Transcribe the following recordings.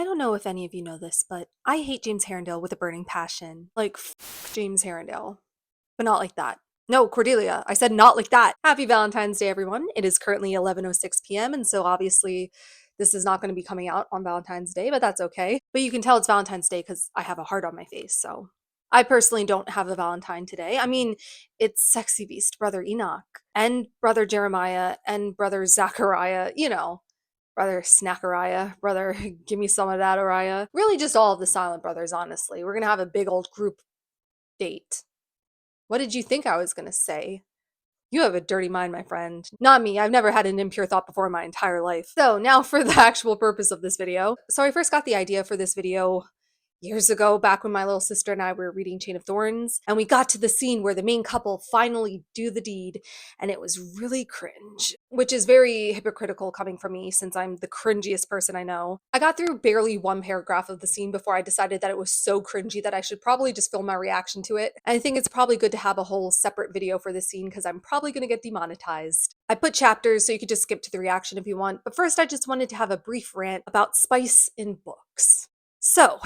I don't know if any of you know this, but I hate James Herondale with a burning passion. Like, James Herondale. But not like that. No, Cordelia, I said not like that. Happy Valentine's Day, everyone. It is currently 11:06 p.m., and so obviously this is not going to be coming out on Valentine's Day, but that's okay. But you can tell it's Valentine's Day because I have a heart on my face, so. I personally don't have a Valentine today. I mean, it's Sexy Beast, Brother Enoch, and Brother Jeremiah, and Brother Zachariah, Brother Snackariah, brother, give me some of that, Ariah. Really just all of the Silent Brothers, honestly. We're gonna have a big old group date. What did you think I was gonna say? You have a dirty mind, my friend. Not me, I've never had an impure thought before in my entire life. So now for the actual purpose of this video. So I first got the idea for this video years ago, back when my little sister and I were reading Chain of Thorns, and we got to the scene where the main couple finally do the deed, and it was really cringe, which is very hypocritical coming from me since I'm the cringiest person I know. I got through barely one paragraph of the scene before I decided that it was so cringy that I should probably just film my reaction to it. And I think it's probably good to have a whole separate video for this scene because I'm probably going to get demonetized. I put chapters so you could just skip to the reaction if you want, but first I just wanted to have a brief rant about spice in books. So,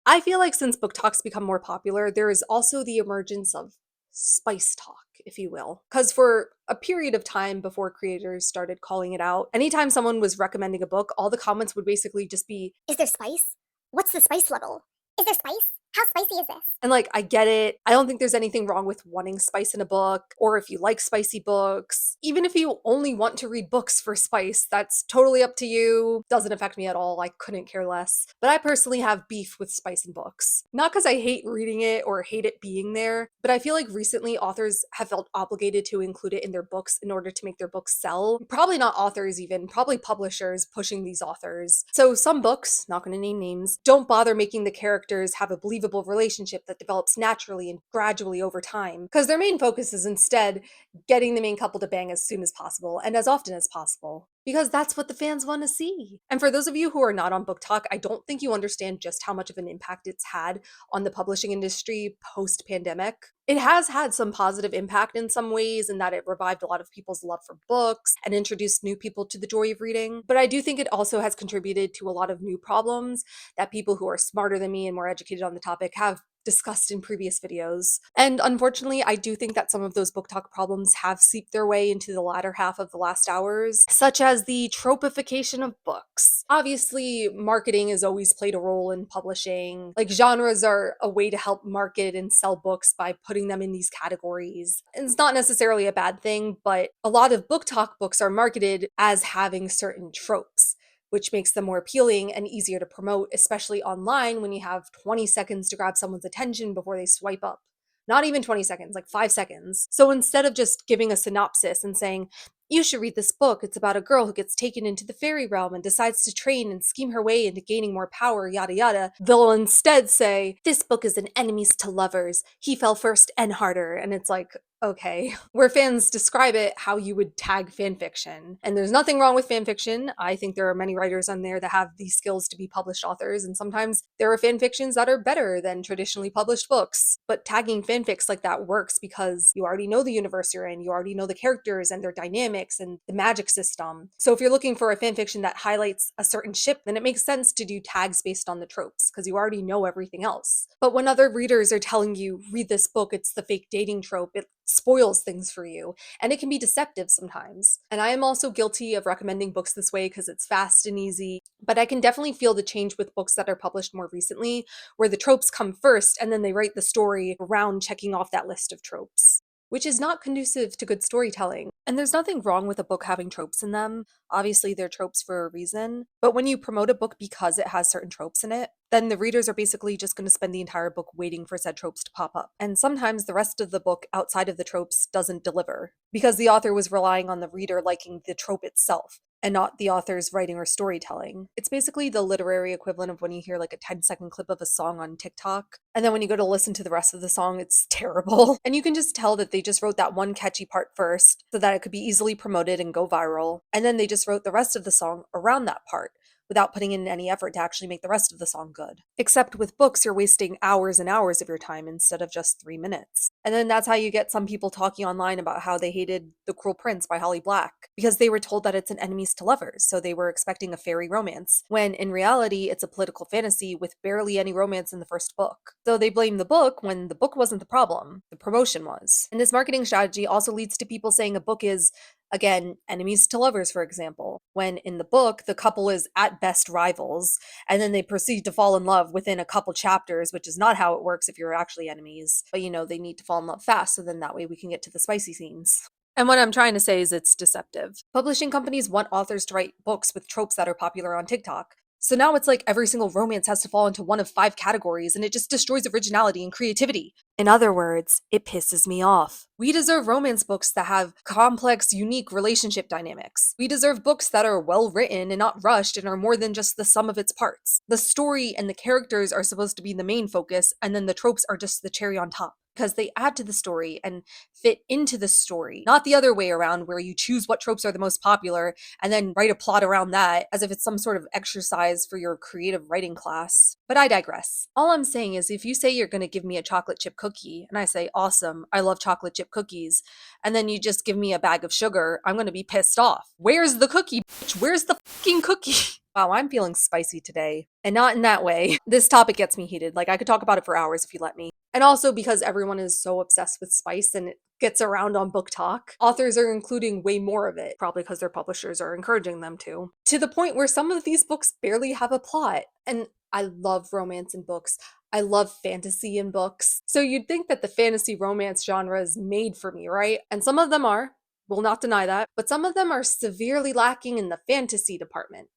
I feel like since book talks become more popular, there is also the emergence of spice talk, if you will. Because for a period of time before creators started calling it out, anytime someone was recommending a book, all the comments would basically just be, Is there spice? What's the spice level? Is there spice? How spicy is this? and like, I get it. I don't think there's anything wrong with wanting spice in a book, or if you like spicy books. Even if you only want to read books for spice, that's totally up to you. Doesn't affect me at all. I couldn't care less. But I personally have beef with spice in books. Not because I hate reading it or hate it being there, but I feel like recently authors have felt obligated to include it in their books in order to make their books sell. Probably not authors even, probably publishers pushing these authors. So some books, not gonna name names, don't bother making the characters have a believable relationship that develops naturally and gradually over time, because their main focus is instead getting the main couple to bang as soon as possible and as often as possible. Because that's what the fans want to see. And for those of you who are not on Book Talk, I don't think you understand just how much of an impact it's had on the publishing industry post pandemic. It has had some positive impact in some ways, in that it revived a lot of people's love for books and introduced new people to the joy of reading. But I do think it also has contributed to a lot of new problems that people who are smarter than me and more educated on the topic have discussed in previous videos. And unfortunately, I do think that some of those book talk problems have seeped their way into the latter half of the last hours, such as the tropification of books. Obviously, marketing has always played a role in publishing. Like, genres are a way to help market and sell books by putting them in these categories. And it's not necessarily a bad thing, but a lot of book talk books are marketed as having certain tropes, which makes them more appealing and easier to promote, especially online when you have 20 seconds to grab someone's attention before they swipe up. Not even 20 seconds, like 5 seconds. So instead of just giving a synopsis and saying, you should read this book, it's about a girl who gets taken into the fairy realm and decides to train and scheme her way into gaining more power, yada yada, they'll instead say, this book is an enemies to lovers. He fell first and harder. And it's like, okay. Where fans describe it how you would tag fanfiction. And there's nothing wrong with fanfiction. I think there are many writers on there that have these skills to be published authors, and sometimes there are fanfictions that are better than traditionally published books. But tagging fanfics like that works because you already know the universe you're in, you already know the characters and their dynamics and the magic system. So if you're looking for a fanfiction that highlights a certain ship, then it makes sense to do tags based on the tropes, because you already know everything else. But when other readers are telling you, read this book, it's the fake dating trope, it spoils things for you, and it can be deceptive sometimes. And I am also guilty of recommending books this way because it's fast and easy, but I can definitely feel the change with books that are published more recently, where the tropes come first and then they write the story around checking off that list of tropes, which is not conducive to good storytelling. And there's nothing wrong with a book having tropes in them. Obviously, they're tropes for a reason. But when you promote a book because it has certain tropes in it, then the readers are basically just going to spend the entire book waiting for said tropes to pop up. And sometimes the rest of the book outside of the tropes doesn't deliver, because the author was relying on the reader liking the trope itself and not the author's writing or storytelling. It's basically the literary equivalent of when you hear like a 10-second clip of a song on TikTok, and then when you go to listen to the rest of the song, it's terrible. And you can just tell that they just wrote that one catchy part first so that it could be easily promoted and go viral, and then they just wrote the rest of the song around that part, without putting in any effort to actually make the rest of the song good. Except with books, you're wasting hours and hours of your time instead of just 3 minutes. And then that's how you get some people talking online about how they hated The Cruel Prince by Holly Black, because they were told that it's an enemies to lovers, so they were expecting a fairy romance, when in reality it's a political fantasy with barely any romance in the first book. So they blame the book when the book wasn't the problem, the promotion was. And this marketing strategy also leads to people saying a book is, again, enemies to lovers, for example, when in the book the couple is at best rivals, and then they proceed to fall in love within a couple chapters, which is not how it works if you're actually enemies. But they need to fall in love fast, so then that way we can get to the spicy scenes. And what I'm trying to say is it's deceptive. Publishing companies want authors to write books with tropes that are popular on TikTok. So now it's like every single romance has to fall into one of 5 categories, and it just destroys originality and creativity. In other words, it pisses me off. We deserve romance books that have complex, unique relationship dynamics. We deserve books that are well written and not rushed and are more than just the sum of its parts. The story and the characters are supposed to be the main focus, and then the tropes are just the cherry on top, because they add to the story and fit into the story, not the other way around where you choose what tropes are the most popular and then write a plot around that as if it's some sort of exercise for your creative writing class. But I digress. All I'm saying is if you say you're going to give me a chocolate chip cookie and I say, awesome, I love chocolate chip cookies, and then you just give me a bag of sugar, I'm going to be pissed off. Where's the cookie, bitch? Where's the fucking cookie? Wow, I'm feeling spicy today. And not in that way. This topic gets me heated. Like, I could talk about it for hours if you let me. And also because everyone is so obsessed with spice and it gets around on booktok, authors are including way more of it, probably because their publishers are encouraging them to the point where some of these books barely have a plot. And I love romance in books. I love fantasy in books. So you'd think that the fantasy romance genre is made for me, right? And some of them are. Will not deny that. But some of them are severely lacking in the fantasy department.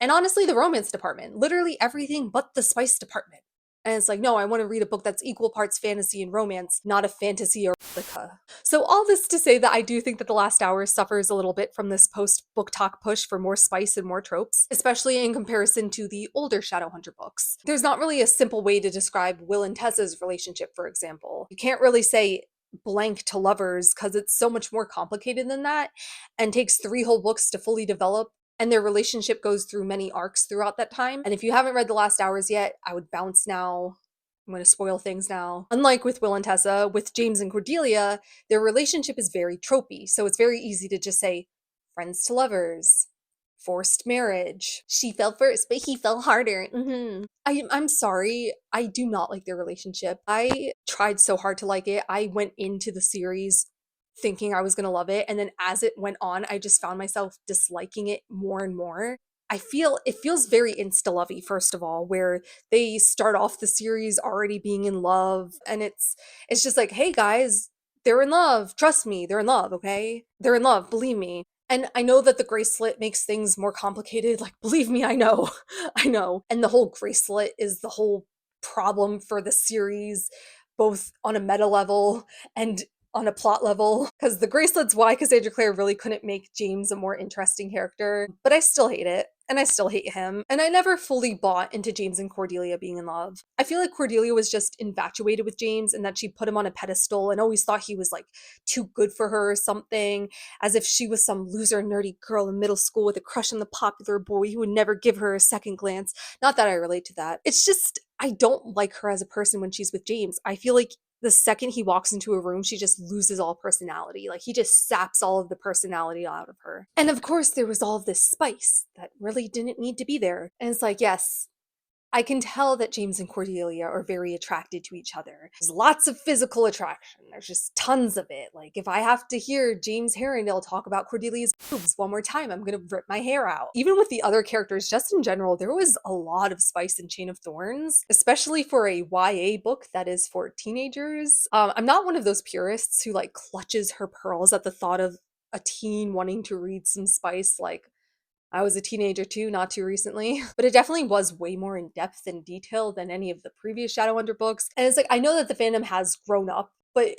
And honestly, the romance department, literally everything but the spice department. And it's like, no, I want to read a book that's equal parts fantasy and romance, not a fantasy erotica. So all this to say that I do think that The Last Hour suffers a little bit from this post-book talk push for more spice and more tropes, especially in comparison to the older Shadowhunter books. There's not really a simple way to describe Will and Tessa's relationship, for example. You can't really say blank to lovers because it's so much more complicated than that and takes 3 whole books to fully develop, and their relationship goes through many arcs throughout that time. And if you haven't read The Last Hours yet, I would bounce now. I'm going to spoil things now. Unlike with Will and Tessa, with James and Cordelia, their relationship is very tropey, so it's very easy to just say friends to lovers, forced marriage. She fell first, but he fell harder. I'm sorry. I do not like their relationship. I tried so hard to like it. I went into the series thinking I was going to love it. And then as it went on, I just found myself disliking it more and more. It feels very insta-lovey, first of all, where they start off the series already being in love. And it's just like, hey guys, they're in love. Trust me, they're in love, okay? They're in love, believe me. And I know that the gracelet makes things more complicated. Like, believe me, I know. I know. And the whole gracelet is the whole problem for the series, both on a meta level and on a plot level, because the Gracelet's why Cassandra Clare really couldn't make James a more interesting character, but I still hate it. And I still hate him. And I never fully bought into James and Cordelia being in love. I feel like Cordelia was just infatuated with James and that she put him on a pedestal and always thought he was like too good for her or something, as if she was some loser nerdy girl in middle school with a crush on the popular boy who would never give her a second glance. Not that I relate to that. It's just, I don't like her as a person when she's with James. I feel like the second he walks into a room, she just loses all personality. Like, he just saps all of the personality out of her. And of course, there was all of this spice that really didn't need to be there. And it's like, yes, I can tell that James and Cordelia are very attracted to each other. There's lots of physical attraction. There's just tons of it. Like, if I have to hear James Herondale talk about Cordelia's boobs one more time, I'm gonna rip my hair out. Even with the other characters, just in general, there was a lot of spice in Chain of Thorns, especially for a YA book that is for teenagers. I'm not one of those purists who like clutches her pearls at the thought of a teen wanting to read some spice. Like, I was a teenager too, not too recently, but it definitely was way more in depth and detail than any of the previous Shadowhunter books. And it's like, I know that the fandom has grown up, but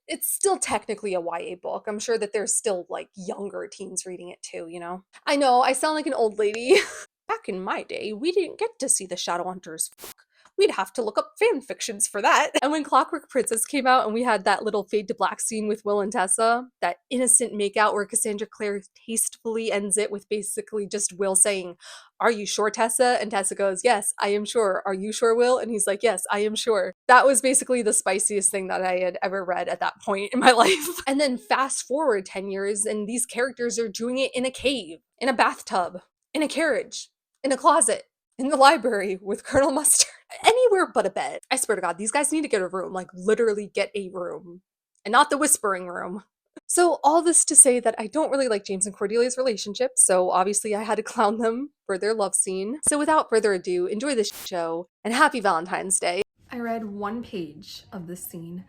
it's still technically a YA book. I'm sure that there's still like younger teens reading it too, you know? I know, I sound like an old lady. Back in my day, we didn't get to see the Shadowhunters fuck. We'd have to look up fan fictions for that. And when Clockwork Princess came out and we had that little fade to black scene with Will and Tessa, that innocent makeout where Cassandra Clare tastefully ends it with basically just Will saying, "Are you sure, Tessa?" And Tessa goes, "Yes, I am sure. Are you sure, Will?" And he's like, "Yes, I am sure." That was basically the spiciest thing that I had ever read at that point in my life. And then fast forward 10 years, and these characters are doing it in a cave, in a bathtub, in a carriage, in a closet, in the library with Colonel Mustard. Anywhere but a bed. I swear to God, these guys need to get a room, like literally get a room. And not the whispering room. So all this to say that I don't really like James and Cordelia's relationship, so obviously I had to clown them for their love scene. So without further ado, enjoy this show, and happy Valentine's Day. I read one page of this scene,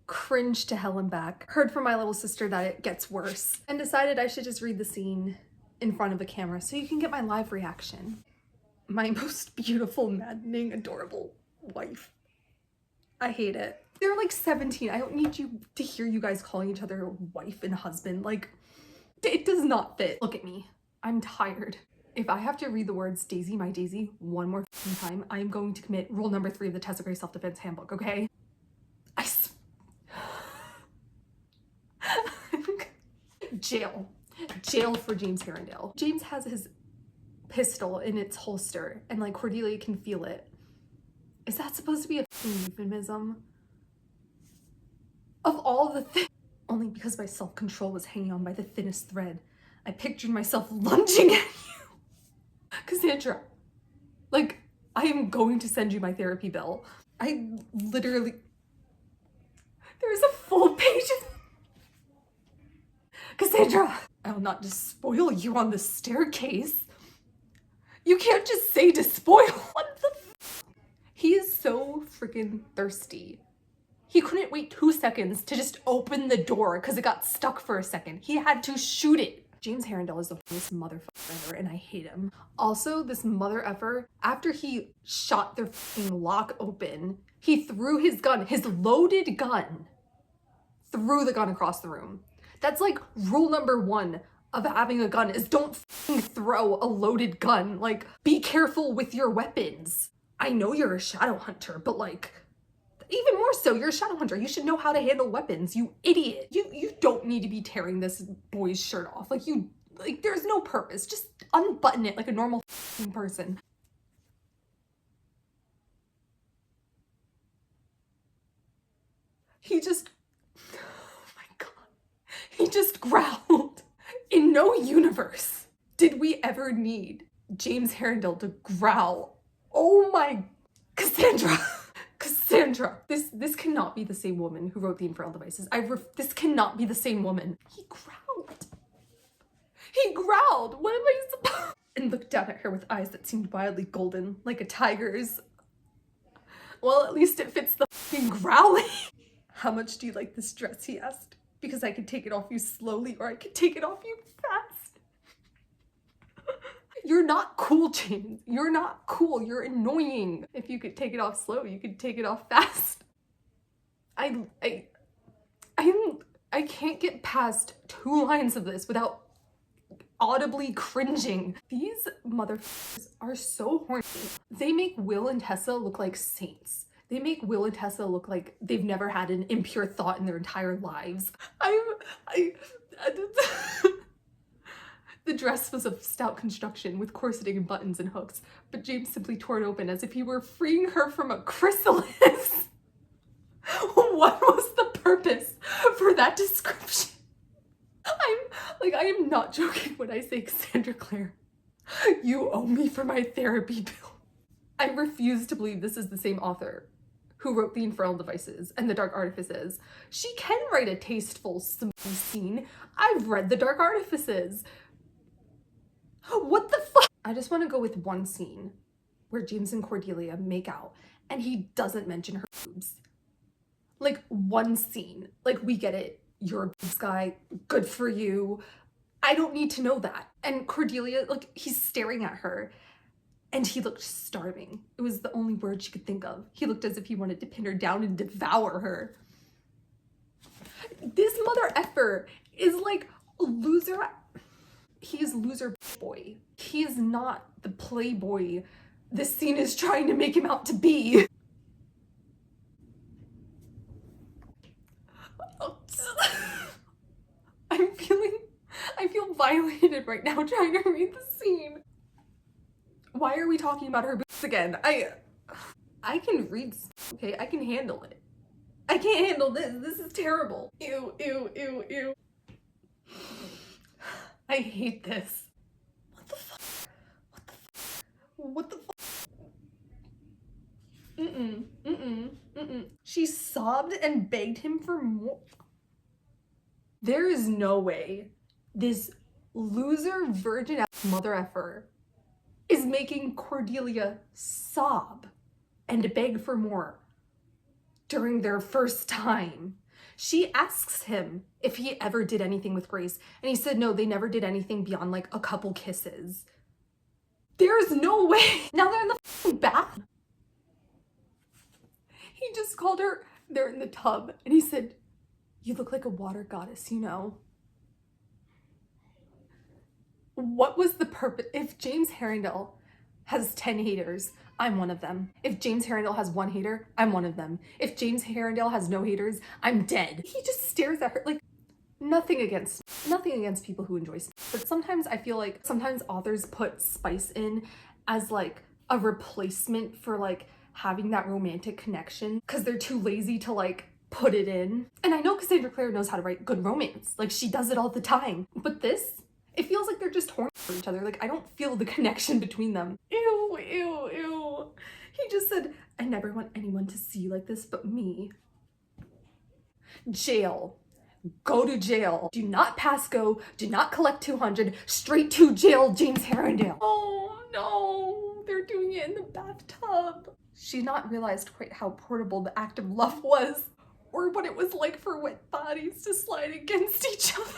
cringed to hell and back, heard from my little sister that it gets worse, and decided I should just read the scene in front of the camera so you can get my live reaction. My most beautiful, maddening, adorable wife. I hate it. They're like 17. I don't need you to hear you guys calling each other wife and husband. Like, it does not fit. Look at me. I'm tired. If I have to read the words "Daisy, my Daisy" one more time, I am going to commit rule number 3 of the Tessa Gray Self-Defense Handbook, okay? Jail. Jail for James Herondale. James has his pistol in its holster and like Cordelia can feel it. Is that supposed to be a euphemism? Of all the things, only because my self-control was hanging on by the thinnest thread, I pictured myself lunging at you. Cassandra, like, I am going to send you my therapy bill. I literally, there's a full page of Cassandra. I'll not despoil you on the staircase. You can't just say despoil. What the f? He is so freaking thirsty. He couldn't wait 2 seconds to just open the door because it got stuck for a second. He had to shoot it. James Herondale is the worst motherfucker ever, and I hate him. Also, this mother effer, after he shot their fucking lock open, he threw his gun, his loaded gun, threw the gun across the room. That's like rule number 1 of having a gun is don't fucking throw a loaded gun. Like, be careful with your weapons. I know you're a shadow hunter, but like, even more so, you're a shadow hunter. You should know how to handle weapons, you idiot. You don't need to be tearing this boy's shirt off. Like, there's no purpose. Just unbutton it like a normal person. He just, oh my God. He just growled. In no universe did we ever need James Herondale to growl. Oh my, Cassandra. Cassandra, this cannot be the same woman who wrote the Infernal Devices. This cannot be the same woman. He growled. He growled. What am I supposed? And looked down at her with eyes that seemed wildly golden, like a tiger's. Well, at least it fits the fucking growling. How much do you like this dress? He asked. Because I could take it off you slowly, or I could take it off you fast. You're not cool, James. You're not cool. You're annoying. If you could take it off slow, you could take it off fast. I can't get past 2 lines of this without audibly cringing. These motherfuckers are so horny. They make Will and Tessa look like saints. They make Will and Tessa look like they've never had an impure thought in their entire lives. The dress was of stout construction with corseting and buttons and hooks, but James simply tore it open as if he were freeing her from a chrysalis. What was the purpose for that description? I am not joking when I say, Cassandra Clare, you owe me for my therapy bill. I refuse to believe this is the same author who wrote the Infernal Devices and the Dark Artifices. She can write a tasteful, smooth scene. I've read the Dark Artifices. What the fuck? I just want to go with one scene where James and Cordelia make out and he doesn't mention her boobs. Like, one scene. Like, we get it. You're a boobs guy. Good for you. I don't need to know that. And Cordelia, like, he's staring at her and he looked starving. It was the only word she could think of. He looked as if he wanted to pin her down and devour her. This mother effer is like a loser. He is loser boy. He is not the playboy this scene is trying to make him out to be. I feel violated right now trying to read the scene. Why are we talking about her boobs again? I can read, okay? I can handle it. I can't handle this. This is terrible. Ew, ew, ew, ew. I hate this. What the fuck? What the fuck? What the fuck? She sobbed and begged him for more. There is no way this loser virgin ass mother effer is making Cordelia sob and beg for more during their first time. She asks him if he ever did anything with Grace, and he said no, they never did anything beyond like a couple kisses. There's no way. Now they're in the fucking bath. He just called her, they're in the tub, and he said, you look like a water goddess, you know. What was the purpose? If James Herondale has 10 haters, I'm one of them. If James Herondale has one hater, I'm one of them. If James Herondale has no haters, I'm dead. He just stares at her like nothing against people who enjoy spice. But sometimes I feel like sometimes authors put spice in as like a replacement for like having that romantic connection because they're too lazy to like put it in. And I know Cassandra Clare knows how to write good romance. Like she does it all the time. But this, it feels like they're just horny for each other. Like I don't feel the connection between them. Ew, ew, ew. He just said, I never want anyone to see you like this but me. Jail. Go to jail. Do not pass go. Do not collect 200. Straight to jail, James Herondale. Oh no, they're doing it in the bathtub. She not realized quite how portable the act of love was, or what it was like for wet bodies to slide against each other.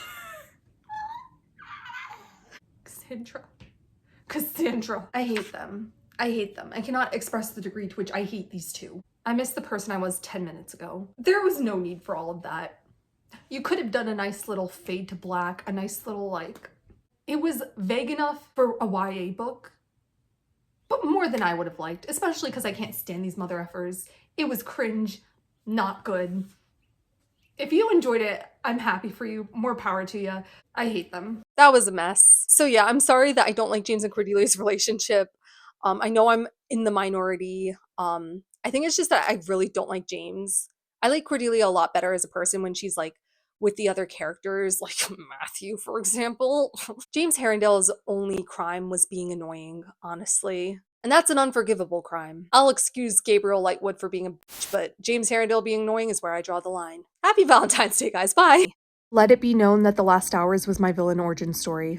Cassandra. I hate them. I hate them. I cannot express the degree to which I hate these two. I miss the person I was 10 minutes ago. There was no need for all of that. You could have done a nice little fade to black, a nice little like, it was vague enough for a YA book, but more than I would have liked, especially because I can't stand these mother effers. It was cringe, not good. If you enjoyed it, I'm happy for you. More power to you. I hate them. That was a mess. So yeah, I'm sorry that I don't like James and Cordelia's relationship. I know I'm in the minority. I think it's just that I really don't like James. I like Cordelia a lot better as a person when she's like with the other characters, like Matthew, for example. James Herondale's only crime was being annoying, honestly. And that's an unforgivable crime. I'll excuse Gabriel Lightwood for being a bitch, but James Herondale being annoying is where I draw the line. Happy Valentine's Day, guys. Bye! Let it be known that The Last Hours was my villain origin story.